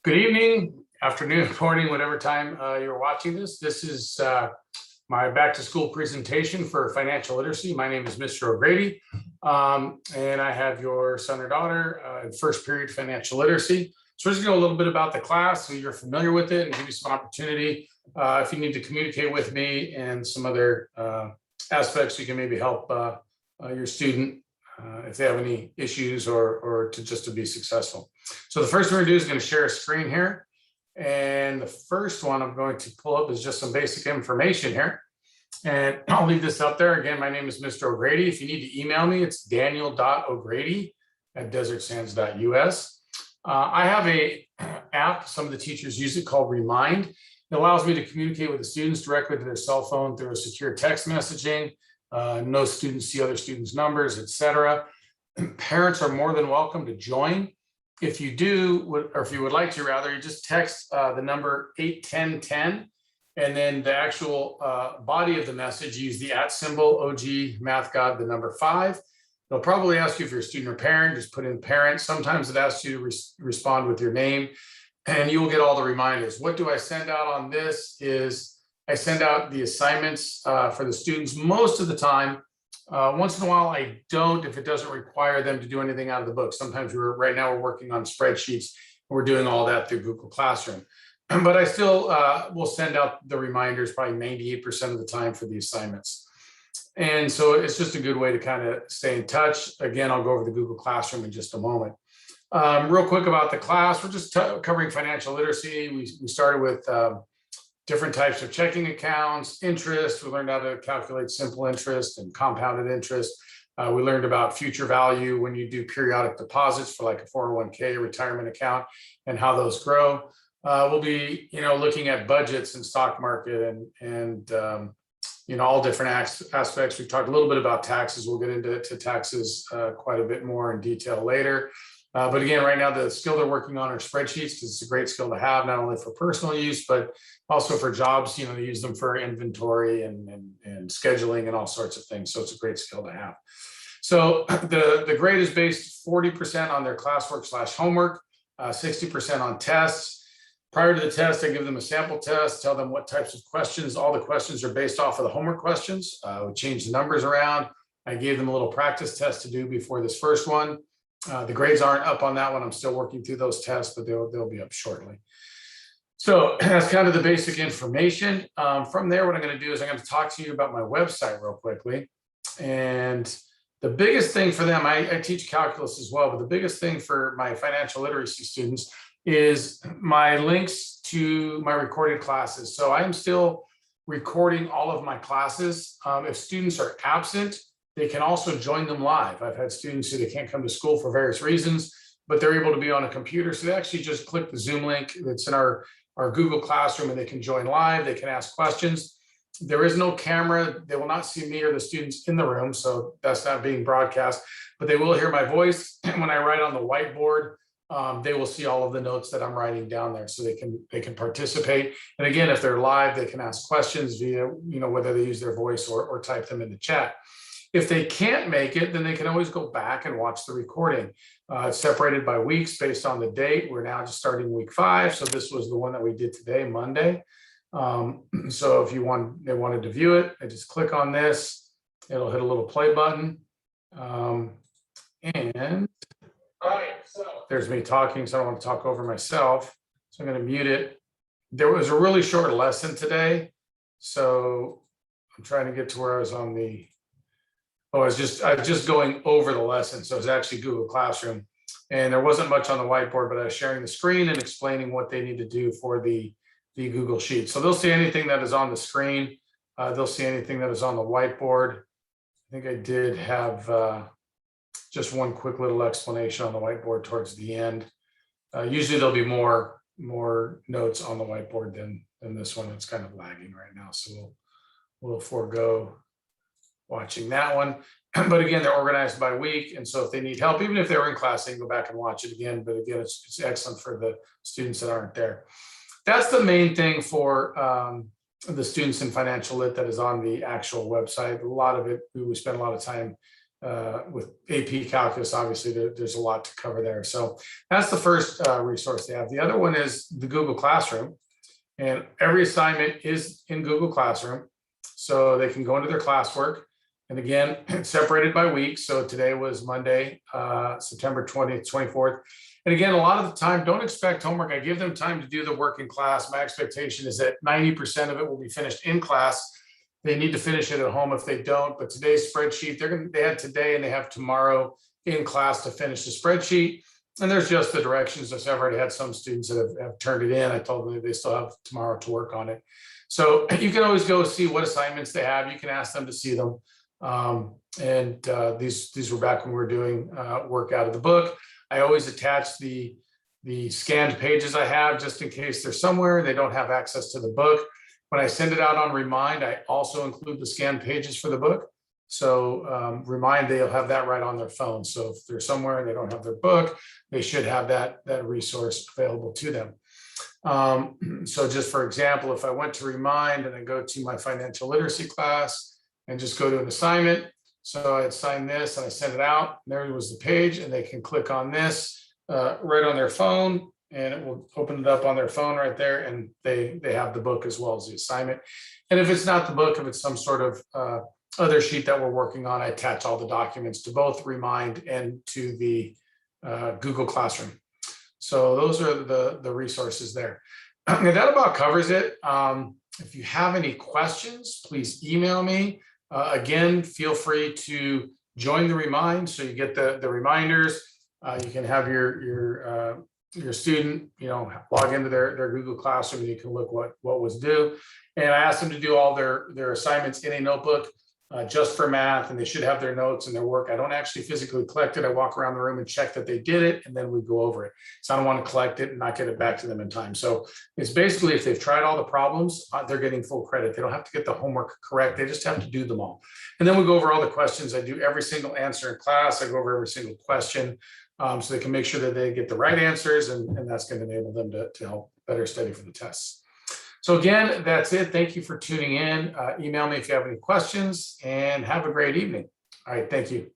Good evening, afternoon, morning, whatever time you're watching this. This is my back to school presentation for financial literacy. My name is Mr. O'Grady, and I have your son or daughter in first period financial literacy. So we're just going to know a little bit about the class so you're familiar with it and give you some opportunity if you need to communicate with me and some other aspects you can maybe help your student if they have any issues or to be successful. So the first thing we're gonna do is going to share a screen here. And the first one I'm going to pull up is just some basic information here. And I'll leave this up there. Again, my name is Mr. O'Grady. If you need to email me, it's daniel.o'grady@desertsands.us. I have a app, some of the teachers use it, called Remind. It allows me to communicate with the students directly to their cell phone through a secure text messaging. No students see other students' numbers, etc. Parents are more than welcome to join. If you do, or if you would like to, rather, you just text the number 81010, and then the actual body of the message, use the @ symbol, OG Math God, the number 5. They'll probably ask you if you're a student or parent, just put in parent. Sometimes it asks you to respond with your name, and you will get all the reminders. What do I send out on this is I send out the assignments for the students most of the time. Once in a while, I don't, if it doesn't require them to do anything out of the book. Sometimes right now we're working on spreadsheets. We're doing all that through Google Classroom. But I still will send out the reminders probably 98% of the time for the assignments. And so it's just a good way to kind of stay in touch. Again, I'll go over the Google Classroom in just a moment. Real quick about the class, we're just covering financial literacy. We started with different types of checking accounts, interest. We learned how to calculate simple interest and compounded interest. We learned about future value when you do periodic deposits for like a 401k retirement account and how those grow. We'll be, looking at budgets and stock market and all different aspects. We've talked a little bit about taxes. We'll get into taxes quite a bit more in detail later. But again, right now, the skill they're working on are spreadsheets, because it's a great skill to have, not only for personal use, but also for jobs. They use them for inventory and scheduling and all sorts of things. So it's a great skill to have. So the grade is based 40% on their classwork/homework, 60% on tests. Prior to the test, I give them a sample test, tell them what types of questions. All the questions are based off of the homework questions. We change the numbers around. I gave them a little practice test to do before this first one. The grades aren't up on that one. I'm still working through those tests, but they'll be up shortly. So that's kind of the basic information. From there, what I'm going to do is I'm going to talk to you about my website real quickly. And the biggest thing for them, I teach calculus as well, but the biggest thing for my financial literacy students is my links to my recorded classes. So I'm still recording all of my classes. If students are absent, they can also join them live. I've had students who they can't come to school for various reasons, but they're able to be on a computer. So they actually just click the Zoom link that's in our Google Classroom, and they can join live. They can ask questions. There is no camera. They will not see me or the students in the room, so that's not being broadcast, but they will hear my voice. And when I write on the whiteboard, they will see all of the notes that I'm writing down there, so they can participate. And again, if they're live, they can ask questions via, whether they use their voice or type them in the chat. If they can't make it, then they can always go back and watch the recording. It's separated by weeks based on the date. We're now just starting week 5. So this was the one that we did today, Monday. So if they wanted to view it, I just click on this. It'll hit a little play button. And there's me talking, so I don't want to talk over myself. So I'm going to mute it. There was a really short lesson today. So I'm trying to get to where I was on the... I was just going over the lesson. So it's actually Google Classroom, and there wasn't much on the whiteboard, but I was sharing the screen and explaining what they need to do for the Google Sheet. So they'll see anything that is on the screen. They'll see anything that is on the whiteboard. I think I did have just one quick little explanation on the whiteboard towards the end. Usually there'll be more notes on the whiteboard than this one. It's kind of lagging right now. So we'll forego watching that one. But again, they're organized by week. And so if they need help, even if they were in class, they can go back and watch it again. But again, it's excellent for the students that aren't there. That's the main thing for the students in financial lit that is on the actual website. A lot of it, we spend a lot of time with AP Calculus, obviously there's a lot to cover there. So that's the first resource they have. The other one is the Google Classroom, and every assignment is in Google Classroom. So they can go into their classwork. And again, it's separated by week. So today was Monday, September 20th, 24th. And again, a lot of the time, don't expect homework. I give them time to do the work in class. My expectation is that 90% of it will be finished in class. They need to finish it at home if they don't. But today's spreadsheet, they had today and they have tomorrow in class to finish the spreadsheet. And there's just the directions. I've already had some students that have turned it in. I told them that they still have tomorrow to work on it. So you can always go see what assignments they have. You can ask them to see them. These were back when we were doing work out of the book. I always attach the scanned pages I have just in case they're somewhere and they don't have access to the book. When I send it out on Remind, I also include the scanned pages for the book. So Remind, they'll have that right on their phone. So if they're somewhere and they don't have their book, they should have that resource available to them. So just for example, if I went to Remind and I go to my financial literacy class and just go to an assignment, so I'd sign this and I send it out, and there was the page, and they can click on this right on their phone, and it will open it up on their phone right there, and they have the book as well as the assignment. And if it's not the book, if it's some sort of other sheet that we're working on, I attach all the documents to both Remind and to the Google Classroom. So those are the resources there. And that about covers it. If you have any questions, please email me. Again, feel free to join the Remind so you get the reminders. You can have your student, log into their Google Classroom, and you can look what was due. And I asked them to do all their assignments in a notebook just for math, and they should have their notes and their work. I don't actually physically collect it. I walk around the room and check that they did it, and then we go over it. So I don't want to collect it and not get it back to them in time. So it's basically, if they've tried all the problems, they're getting full credit. They don't have to get the homework correct. They just have to do them all. And then we go over all the questions. I do every single answer in class. I go over every single question so they can make sure that they get the right answers, and that's going to enable them to help better study for the tests. So again, that's it. Thank you for tuning in. Email me if you have any questions, and have a great evening. All right, thank you.